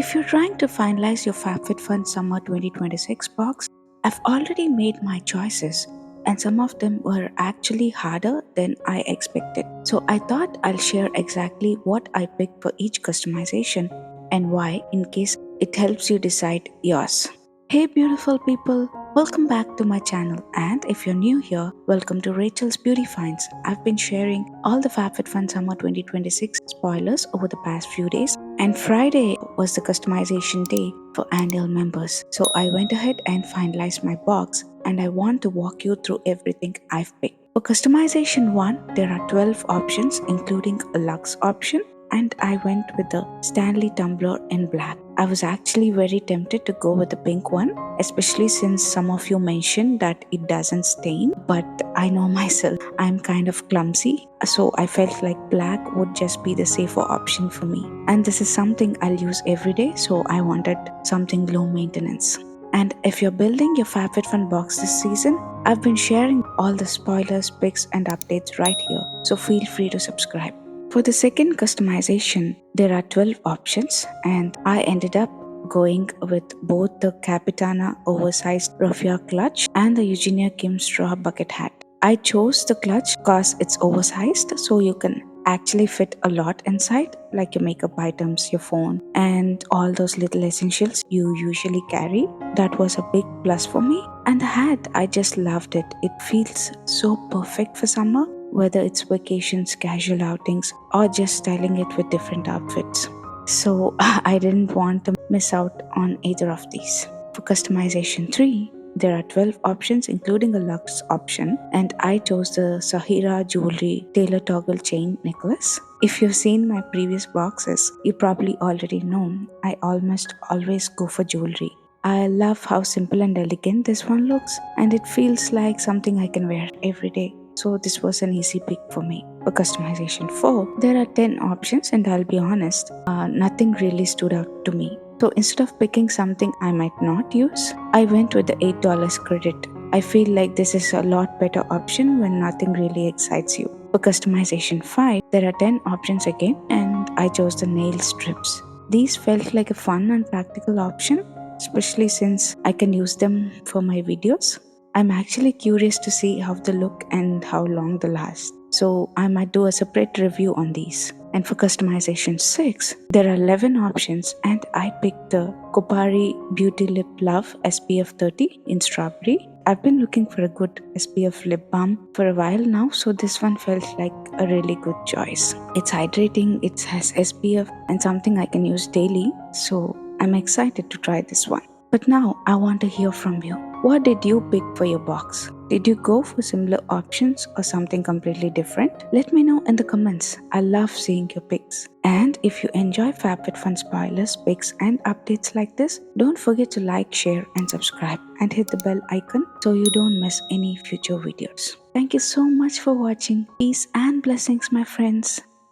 If you're trying to finalize your FabFitFun Summer 2026 box, I've already made my choices, and some of them were actually harder than I expected. So I thought I'll share exactly what I picked for each customization and why, in case it helps you decide yours. Hey, beautiful people! Welcome back to my channel, and if you're new here, welcome to Rachel's Beauty Finds. I've been sharing all the FabFitFun Summer 2026 spoilers over the past few days, and Friday was the customization day for annual members. So I went ahead and finalized my box, and I want to walk you through everything I've picked. For customization 1, there are 12 options, including a luxe option, and I went with the Stanley tumbler in black. I was actually very tempted to go with the pink one, especially since some of you mentioned that it doesn't stain, but I know myself, I'm kind of clumsy, so I felt like black would just be the safer option for me. And this is something I'll use every day, so I wanted something low maintenance. And if you're building your FabFitFun box this season, I've been sharing all the spoilers, picks, and updates right here, so feel free to subscribe. For the second customization, there are 12 options, and I ended up going with both the Capitana oversized raffia clutch and the Eugenia Kim straw bucket hat. I chose the clutch because it's oversized, so you can actually fit a lot inside, like your makeup items, your phone, and all those little essentials you usually carry. That was a big plus for me. And the hat, I just loved it. It feels so perfect for summer, whether it's vacations, casual outings, or just styling it with different outfits. So I didn't want to miss out on either of these. For customization 3, there are 12 options, including a luxe option, and I chose the Sahira Jewelry Tailor Toggle Chain Necklace. If you've seen my previous boxes, you probably already know I almost always go for jewelry. I love how simple and elegant this one looks, and it feels like something I can wear every day. So this was an easy pick for me. For customization 4, there are 10 options, and I'll be honest, nothing really stood out to me. So instead of picking something I might not use, I went with the $8 credit. I feel like this is a lot better option when nothing really excites you. For customization 5, there are 10 options again, and I chose the nail strips. These felt like a fun and practical option, especially since I can use them for my videos. I'm actually curious to see how they look and how long they last. So I might do a separate review on these. And for customization 6, there are 11 options, and I picked the Kopari Beauty Lip Love SPF 30 in strawberry. I've been looking for a good SPF lip balm for a while now, so this one felt like a really good choice. It's hydrating, it has SPF, and something I can use daily, so I'm excited to try this one. But now I want to hear from you. What did you pick for your box? Did you go for similar options or something completely different? Let me know in the comments. I love seeing your picks. And if you enjoy FabFitFun spoilers, picks, and updates like this, don't forget to like, share, and subscribe, and hit the bell icon so you don't miss any future videos. Thank you so much for watching. Peace and blessings, my friends.